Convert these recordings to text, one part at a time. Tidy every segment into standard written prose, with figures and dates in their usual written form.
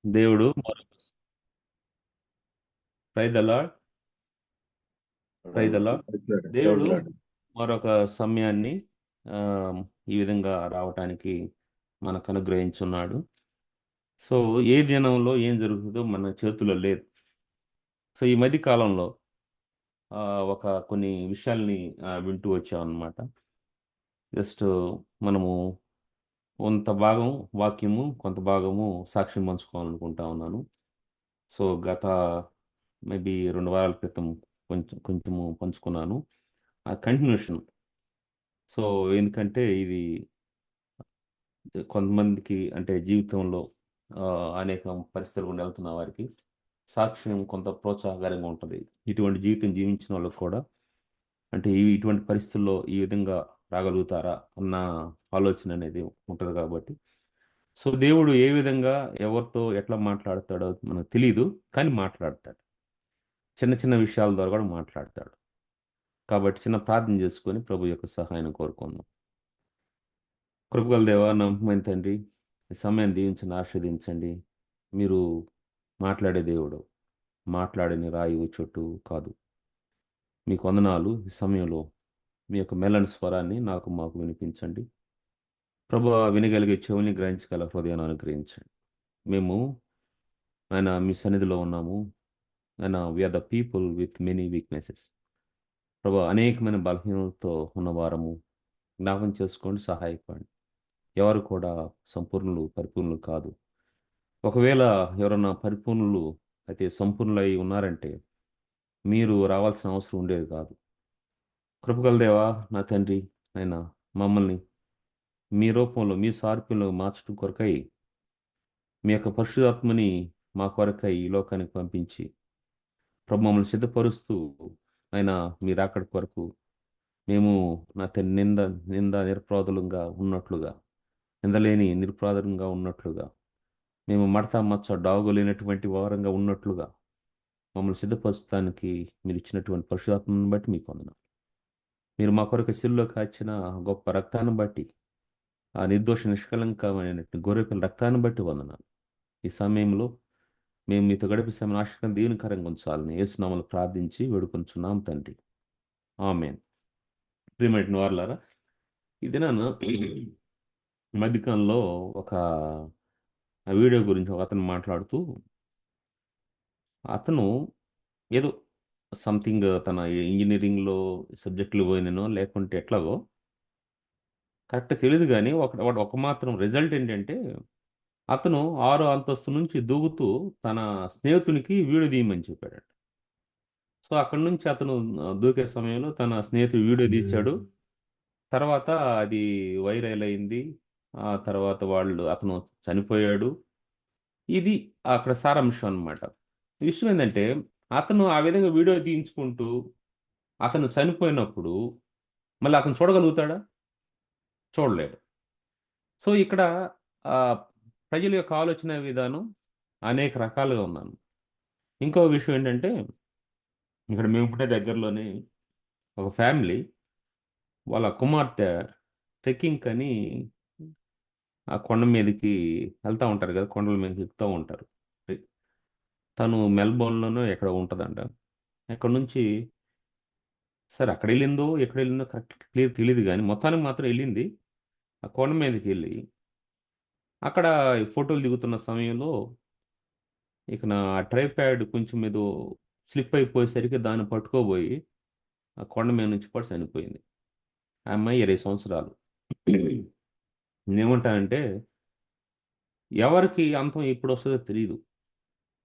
దేవుడు praise the Lord. Praise the Lord. దేవుడు praise lord. మరొక సమయాన్ని ఆ, ఈ విధంగా రావటానికి మనకు అనుగ్రహించున్నాడు. సో ఏ దినంలో ఏం జరుగుతుందో మన చేతుల్లో లేదు. సో ఈ మధ్య కాలంలో ఆ, కొన్ని విషయాల్ని వింటూ వచ్చాం అన్నమాట. జస్ట్ మనము కొంత భాగం వాక్యము, కొంత భాగము సాక్ష్యం పంచుకోవాలనుకుంటా ఉన్నాను. సో గత మేబీ 2 వారాల క్రితం కొంచెము పంచుకున్నాను. ఆ కంటిన్యూషన్. సో ఎందుకంటే ఇది కొంతమందికి అంటే జీవితంలో ఆ, అనేక పరిస్థితులు గుండా వెళ్తున్న వారికి సాక్ష్యం కొంత ప్రోత్సాహకరంగా ఉంటుంది. ఇటువంటి జీవితం జీవించిన వాళ్ళకు కూడా అంటే ఇటువంటి పరిస్థితుల్లో ఈ విధంగా రాగలుగుతారా అన్న ఆలోచన అనేది ఉంటుంది కాబట్టి. సో దేవుడు ఏ విధంగా ఎవరితో ఎట్లా మాట్లాడతాడో మనకు తెలియదు, కానీ మాట్లాడతాడు. చిన్న చిన్న విషయాల ద్వారా కూడా మాట్లాడతాడు. కాబట్టి చిన్న ప్రార్థన చేసుకొని ప్రభు యొక్క సహాయం కోరుకుందాం. కృపగల దేవా, నమ్మకమైన తండ్రి, ఈ సమయాన్ని దీవించండి, ఆస్వాదించండి. మీరు మాట్లాడే దేవుడు, మాట్లాడని రాయి చోటు కాదు. మీకు వందనాలు. ఈ సమయంలో మీ యొక్క మెల్లని స్వరాన్ని మాకు వినిపించండి. ప్రభు, వినగలిగే చెవుని, గ్రహించగల హృదయాన్ని అనుగ్రహించండి. మేము ఆయన మీ సన్నిధిలో ఉన్నాము. ఆయన we are the people with many weaknesses. ప్రభు, అనేకమైన బలహీనతతో ఉన్నవారము. జ్ఞాపం చేసుకోండి, సహాయపడండి. ఎవరు కూడా సంపూర్ణులు, పరిపూర్ణులు కాదు. ఒకవేళ ఎవరన్నా పరిపూర్ణులు అయితే సంపూర్ణులై ఉన్నారంటే మీరు రావాల్సిన అవసరం ఉండేది కాదు. కృపగల దేవా, నా తండ్రి, ఆయన మమ్మల్ని మీ రూపంలో, మీ సారూప్యంలో మార్చడం కొరకై మీ యొక్క పరిశుధాత్మని మా కొరకై ఈ లోకానికి పంపించి ప్రభు మమ్మల్ని సిద్ధపరుస్తూ ఆయన మీరు అక్కడి కొరకు మేము నా తండ్రి నింద నిరపరాధులంగా ఉన్నట్లుగా, నిందలేని నిరపరాధంగా ఉన్నట్లుగా, మేము మడత మచ్చ డాగు లేనటువంటి వారంగా ఉన్నట్లుగా మమ్మల్ని సిద్ధపరచడానికి మీరు ఇచ్చినటువంటి పరిశుధాత్మను బట్టి మీకు వందనాలు. మీరు మా కొరకు శిలువలో కాచిన గొప్ప రక్తాన్ని బట్టి, ఆ నిర్దోష నిష్కలంకమైనటువంటి గొర్రెపిల్ల రక్తాన్ని బట్టి వందనాలు. ఈ సమయంలో మేము మీతో గడిపే సమయం ఆశకం దీవెనకరంగా ఉంచాలని యేసునామములో ప్రార్థించి వేడుకొంచున్నాం తండ్రి. ఆమేన్. ప్రియమైన వారలారా, ఇది నేను మధ్యకాలంలో ఒక వీడియో గురించి ఒక అతను మాట్లాడుతూ, అతను ఏదో సంథింగ్ తన ఇంజనీరింగ్లో సబ్జెక్టులు పోయిననో లేకుంటే ఎట్లాగో కరెక్ట్ తెలియదు, కానీ వాడు ఒక మాత్రం రిజల్ట్ ఏంటంటే అతను 6వ అంతస్తు నుంచి దూకుతూ తన స్నేహితునికి వీడియో తీయమని చెప్పాడట. సో అక్కడి నుంచి అతను దూకే సమయంలో తన స్నేహితుడు వీడియో తీశాడు. తర్వాత అది వైరల్ అయింది. ఆ తర్వాత అతను చనిపోయాడు. ఇది అక్కడ సారాంశం అన్నమాట. విషయం ఏంటంటే అతను ఆ విధంగా వీడియో తీయించుకుంటూ అతను చనిపోయినప్పుడు మళ్ళీ అతను చూడగలుగుతాడా? చూడలేడు. సో ఇక్కడ ఆ, ప్రజల యొక్క ఆలోచన విధానం అనేక రకాలుగా ఉన్నాను. ఇంకో విషయం ఏంటంటే ఇక్కడ మేము పుట్టే దగ్గరలోనే ఒక ఫ్యామిలీ వాళ్ళ కుమార్తె ట్రెక్కింగ్ అని ఆ కొండ మీదకి వెళ్తూ ఉంటారు కదా, కొండల మీదకి ఎక్కుతూ ఉంటారు. తను మెల్బోర్న్లోనో ఎక్కడ ఉంటుందంట. అక్కడ నుంచి సరే అక్కడ వెళ్ళిందో ఎక్కడ వెళ్ళిందో కరెక్ట్ క్లియర్ తెలియదు, కానీ మొత్తానికి మాత్రం వెళ్ళింది. ఆ కొండ మీదకి వెళ్ళి అక్కడ ఈ ఫోటోలు దిగుతున్న సమయంలో ఇక నా ట్రైప్యాడ్ కొంచెం ఏదో స్లిప్ అయిపోయేసరికి దాన్ని పట్టుకోబోయి ఆ కొండ మీద నుంచి పడి చనిపోయింది. ఆ అమ్మాయి 20 సంవత్సరాలు. నేనేమంటానంటే ఎవరికి అంతం ఎప్పుడు వస్తుందో తెలియదు.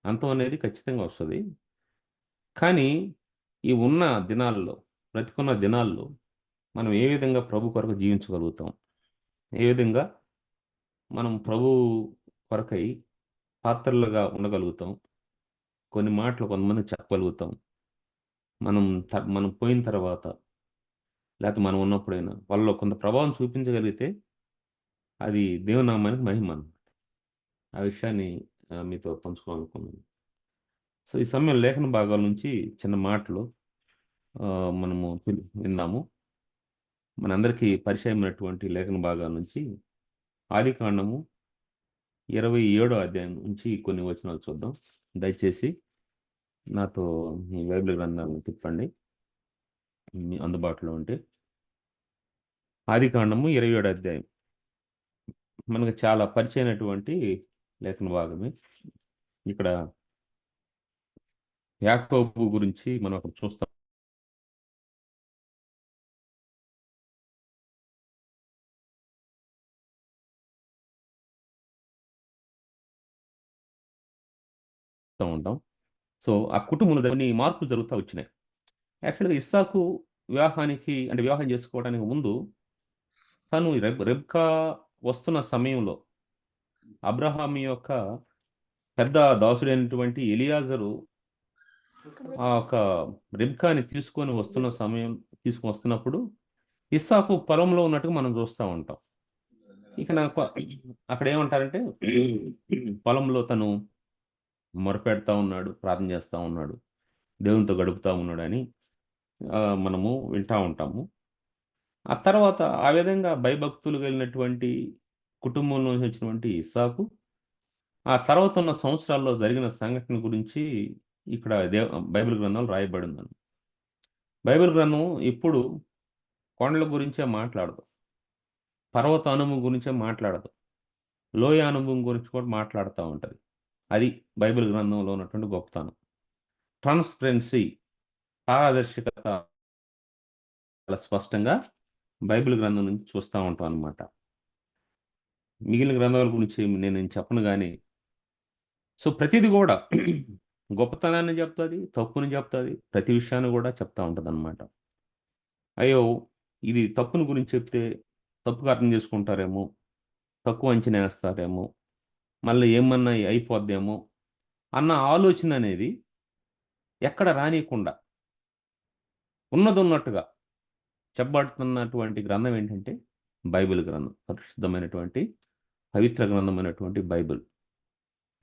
అంతం అనేది ఖచ్చితంగా వస్తుంది. కానీ ఈ ఉన్న దినాల్లో, బ్రతికున్న దినాల్లో మనం ఏ విధంగా ప్రభు కొరకు జీవించగలుగుతాం, ఏ విధంగా మనం ప్రభు కొరకై పాత్రలుగా ఉండగలుగుతాం, కొన్ని మాటలు కొంతమంది చెప్పగలుగుతాం. మనం పోయిన తర్వాత లేకపోతే మనం ఉన్నప్పుడైనా వాళ్ళలో కొంత ప్రభావం చూపించగలిగితే అది దేవునామానికి మహిమ అన్నమాట. ఆ విషయాన్ని మీతో పంచుకోవాలనుకున్నాను. సో ఈ సమయం లేఖన భాగాల నుంచి చిన్న మాటలు ఆ, మనము విందాము. మనందరికీ పరిచయమైనటువంటి లేఖన భాగాల నుంచి ఆదికాండము 27వ అధ్యాయం నుంచి కొన్ని వచనాలు చూద్దాం. దయచేసి నాతో మీ బైబిల్ గ్రంథాలను తిప్పండి మీ అందుబాటులో ఉంటే. ఆదికాండము 27వ అధ్యాయం మనకు చాలా పరిచయమైనటువంటి లేఖన భాగమే. ఇక్కడ యాకోబు గురించి మనం అక్కడ చూస్తూ ఉంటాం. సో ఆ కుటుంబంలో కొన్ని మార్పులు జరుగుతూ వచ్చినాయి. యాక్చువల్గా ఇస్సాకు వివాహానికి అంటే వివాహం చేసుకోవడానికి ముందు తను రెబ్కా వస్తున్న సమయంలో అబ్రహాం యొక్క పెద్ద దాసుడైనటువంటి ఎలియాజరు ఆ యొక్క రిబ్కాని తీసుకొని వస్తున్నప్పుడు ఇస్సాకు పొలంలో ఉన్నట్టుగా మనం చూస్తూ ఉంటాం. ఇక నాకు అక్కడ ఏమంటారంటే పొలంలో తను మొరపెడతా ఉన్నాడు, ప్రార్థన చేస్తూ ఉన్నాడు, దేవునితో గడుపుతూ ఉన్నాడు అని మనము వింటూ ఉంటాము. ఆ తర్వాత ఆ విధంగా భయభక్తులు కలిగినటువంటి కుటుంబంలో నుంచి వచ్చినటువంటి ఇస్సాకు ఆ తర్వాత ఉన్న సంవత్సరాల్లో జరిగిన సంఘటన గురించి ఇక్కడ బైబిల్ గ్రంథంలో రాయబడిందని. బైబిల్ గ్రంథం ఇప్పుడు కొండల గురించే మాట్లాడదు, పర్వత అనుభవం గురించే మాట్లాడదు, లోయ అనుభవం గురించి కూడా మాట్లాడుతూ ఉంటుంది. అది బైబిల్ గ్రంథంలో ఉన్నటువంటి గొప్పతనం. ట్రాన్స్పరెన్సీ, పారదర్శకత చాలా స్పష్టంగా బైబిల్ గ్రంథం నుంచి చూస్తూ ఉంటాం అనమాట. మిగిలిన గ్రంథాల గురించి నేను చెప్పను కానీ సో ప్రతిదీ కూడా గొప్పతనాన్ని చెప్తుంది, తప్పుని చెప్తుంది, ప్రతి విషయాన్ని కూడా చెప్తా ఉంటుంది అనమాట. అయ్యో ఇది తప్పుని గురించి చెప్తే తప్పుగా అర్థం చేసుకుంటారేమో, తక్కువ అంచనా వేస్తారేమో, మళ్ళీ ఏమన్నా అయిపోద్దేమో అన్న ఆలోచన అనేది ఎక్కడ రానియకుండా ఉన్నది ఉన్నట్టుగా చెప్పబడుతున్నటువంటి గ్రంథం ఏంటంటే బైబిల్ గ్రంథం, పరిశుద్ధమైనటువంటి పవిత్ర గ్రంథమైనటువంటి బైబిల్.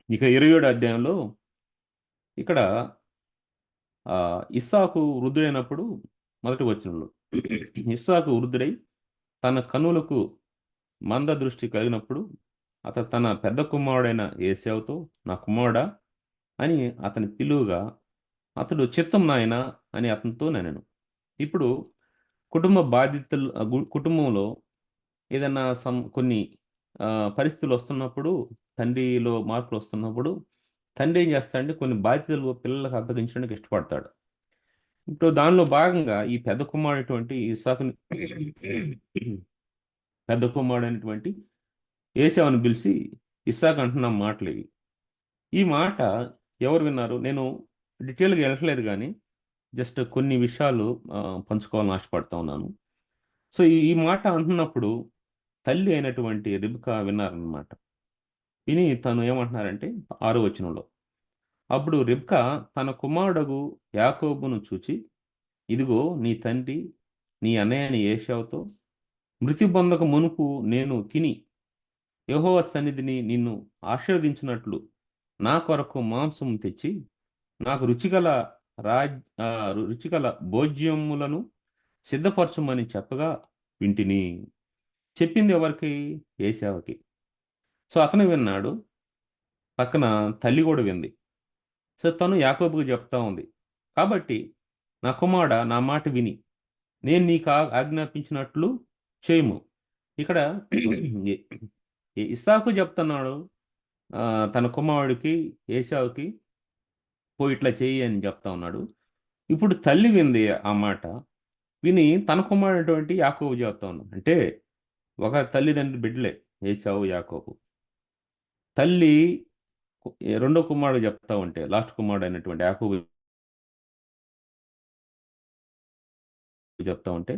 ఇక 27వ అధ్యాయంలో ఇక్కడ ఇస్సాకు వృద్ధుడైనప్పుడు మొదటి వచనంలో ఇస్సాకు వృద్ధుడై తన కనులకు మంద దృష్టి కలిగినప్పుడు అతను తన పెద్ద కుమారుడైన ఏశావుతో నా కుమారుడా అని అతని పిలువగా అతడు చిత్తం నాయన అని అతనితో నేను. ఇప్పుడు కుటుంబ కుటుంబంలో ఏదైనా కొన్ని పరిస్థితులు వస్తున్నప్పుడు, తండ్రిలో మార్పులు వస్తున్నప్పుడు తండ్రి ఏం చేస్తాడంటే కొన్ని బాధ్యతలు పిల్లలకు అప్పగించడానికి ఇష్టపడతాడు. ఇప్పుడు దానిలో భాగంగా ఈ పెద్ద కుమారుడైనటువంటి ఇస్సాకుని పెద్ద కుమారుడైనటువంటి ఏశావుని పిలిచి ఇస్సాకు అంటున్న మాటలు ఇవి. ఈ మాట ఎవరు విన్నారు? నేను డీటెయిల్గా వెళ్ళట్లేదు కానీ జస్ట్ కొన్ని విషయాలు పంచుకోవాలని ఆశపడతా ఉన్నాను. సో ఈ మాట అంటున్నప్పుడు తల్లి అయినటువంటి రిబ్కా విన్నారనమాట. విని తను ఏమంటున్నారంటే 6వ వచనంలో, అప్పుడు రిబ్కా తన కుమారుడగు యాకోబును చూచి, ఇదిగో నీ తండ్రి నీ అన్నయ్యని ఏశావుతో మృతి పొందక మునుపు నేను తిని యెహోవా సన్నిధిని నిన్ను ఆశీర్వదించినట్లు నా కొరకు మాంసం తెచ్చి నాకు రుచిగల భోజ్యములను సిద్ధపరచమని చెప్పగా వింటిని. చెప్పింది ఎవరికి? ఏశావుకి. సో అతను విన్నాడు, పక్కన తల్లి కూడా వింది. సో తను యాకోబుకు చెప్తా ఉంది, కాబట్టి నా కుమారుడా నా మాట విని నేను నీకు ఆజ్ఞాపించినట్లు చేయము. ఇక్కడ ఇస్సాకు చెప్తున్నాడు తన కుమారుడికి ఏశావుకి, పోయి ఇట్లా చెయ్యి అని చెప్తా ఉన్నాడు. ఇప్పుడు తల్లి వింది ఆ మాట, విని తన కుమారుడటువంటి యాకోబు చెప్తా ఉన్నాడు. అంటే ఒక తల్లిదండ్రులు బిడ్డలే ఏశావు యాకోబు. తల్లి రెండో కుమారుడు చెప్తా ఉంటే, లాస్ట్ కుమారుడు అయినటువంటి యాకోబు చెప్తా ఉంటే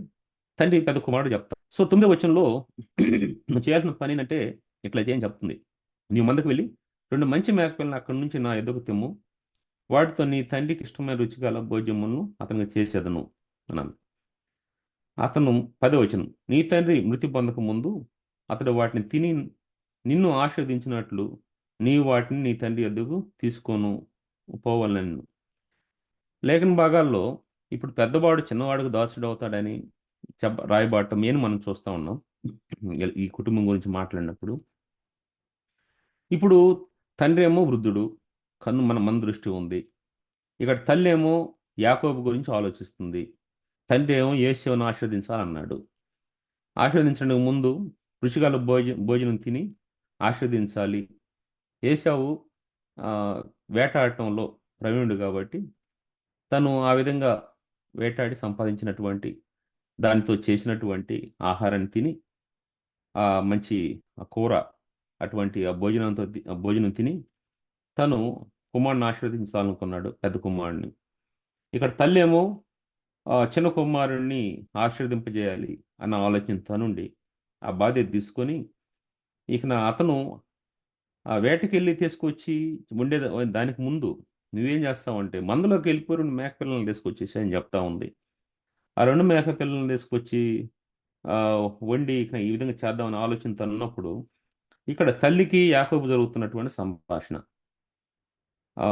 తండ్రి పెద్ద కుమారుడు చెప్తా. సో 9వ వచనంలో నువ్వు చేయాల్సిన పని ఏంటంటే ఇట్లా చేయని చెప్తుంది. నీవు మందకు వెళ్ళి 2 మంచి మేకపిల్లని అక్కడి నుంచి నా ఎద్దుకు తెమ్ము, వాటితో నీ తండ్రికి ఇష్టమైన రుచిగల భోజ్యములను అతనికి చేసేదను అన్నాను. అతను 10వ వచనం, నీ తండ్రి మృతి పొందక ముందు అతడు వాటిని తిని నిన్ను ఆశీర్వదించినట్లు నీవు వాటిని నీ తండ్రి ఎద్దుకు తీసుకొని పోవాలని. లేఖన భాగాల్లో ఇప్పుడు పెద్దవాడు చిన్నవాడికి దాసుడు అవుతాడని రాయబాటం ఏని మనం చూస్తూ ఉన్నాం ఈ కుటుంబం గురించి మాట్లాడినప్పుడు. ఇప్పుడు తండ్రి ఏమో వృద్ధుడు, మన దృష్టి ఉంది. ఇక్కడ తల్లి ఏమో యాకోబు గురించి ఆలోచిస్తుంది. తండ్రి ఏమో యేసేవును ఆశీర్వదించాలన్నాడు. ఆశీర్వదించడానికి ముందు రుచిగల భోజనం తిని ఆశీర్వదించాలి. ఏశావు ఆ, వేటాడటంలో ప్రవీణుడు కాబట్టి తను ఆ విధంగా వేటాడి సంపాదించినటువంటి దానితో చేసినటువంటి ఆహారాన్ని తిని మంచి కూర అటువంటి ఆ భోజనం తిని తను కుమారుని ఆశీర్వదించాలనుకున్నాడు, పెద్ద కుమారుడిని. ఇక్కడ తల్లి ఏమో చిన్న కుమారుణ్ణి ఆశీర్వదింపజేయాలి అన్న ఆలోచనతో నుండి ఆ బాధ్యత తీసుకొని అతను ఆ వేటకెళ్ళి తీసుకొచ్చి ఉండే దానికి ముందు నువ్వేం చేస్తావంటే మందలోకి వెళ్ళిపోయి 2 మేక పిల్లల్ని తీసుకొచ్చేసి అని చెప్తా ఉంది. ఆ 2 మేక పిల్లల్ని తీసుకొచ్చి ఆ, వండి ఈ విధంగా చేద్దామని ఆలోచనతో ఉన్నప్పుడు ఇక్కడ తల్లికి యాకోబు జరుగుతున్నటువంటి సంభాషణ. ఆ,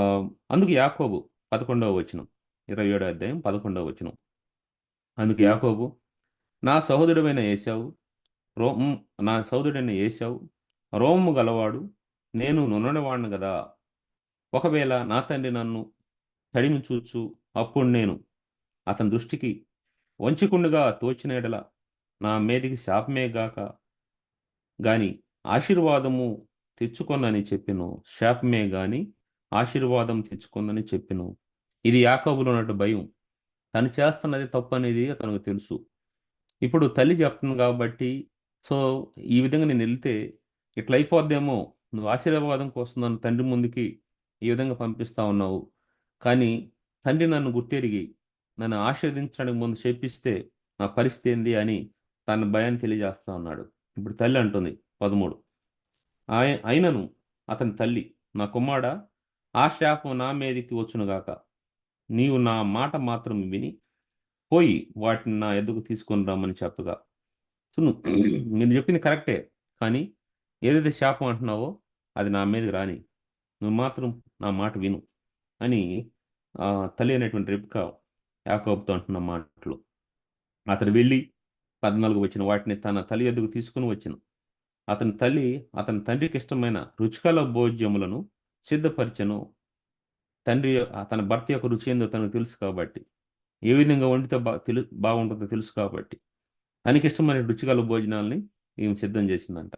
అందుకు యాకోబు 11వ వచనం, 27వ అధ్యాయం 11వ వచనం. అందుకు యాకోబు, నా సహోదరుడైన ఏశావు రోమ్ నా సహోదరుడైన ఏశావు రోమము గలవాడు, నేను నున్నవాడిని కదా. ఒకవేళ నా తండ్రి నన్ను తడిమి చూచు, అప్పుడు నేను అతని దృష్టికి వంచకుండగా తోచిన ఎడల నా మీదికి శాపమే గాక గాని ఆశీర్వాదము తెచ్చుకొనని చెప్పెను. శాపమే గాని ఆశీర్వాదం తెచ్చుకుందని చెప్పెను. ఇది యాకోబులో ఉన్నట్టు భయం. తను చేస్తున్నది తప్పు అనేది తనకు తెలుసు. ఇప్పుడు తల్లి చెప్తుంది కాబట్టి, సో ఈ విధంగా నేను వెళ్తే ఇట్లా అయిపోద్దేమో, నువ్వు ఆశీర్వాదం కోసం నన్ను తండ్రి ముందుకి ఈ విధంగా పంపిస్తా ఉన్నావు. కానీ తండ్రి నన్ను గుర్తెరిగి నన్ను ఆశీర్వదించడానికి ముందు చెప్పిస్తే నా పరిస్థితి ఏంది అని తన భయాన్ని తెలియజేస్తా ఉన్నాడు. ఇప్పుడు తల్లి అంటుంది 13, అయినను అతని తల్లి, నా కుమారుడా, ఆ శాపం నా మీదికి వచ్చునుగాక. నీవు నా మాట మాత్రం విని పోయి వాటిని నా ఎద్దుకు తీసుకొని రమ్మని చెప్పగా. సో మీరు చెప్పింది కరెక్టే, కానీ ఏదైతే శాపం అంటున్నావో అది నా మీదకి రాని, నువ్వు మాత్రం నా మాట విను అని ఆ, తల్లి అనేటువంటి రిబ్కా యాకోబుతో అంటున్న మాటలు. అతడు వెళ్ళి 14 వచ్చిన వాటిని తన తల్లి ఎద్దుకు తీసుకుని వచ్చెను. అతని తల్లి అతని తండ్రికి ఇష్టమైన రుచికల భోజ్యములను సిద్ధపరిచెను. తండ్రి తన భర్త యొక్క రుచి ఏందో తనకు తెలుసు కాబట్టి, ఏ విధంగా వండితే బాగుంటుందో తెలుసు కాబట్టి తనకి ఇష్టమైన రుచిగల భోజనాల్ని ఈమె సిద్ధం చేసిందంట.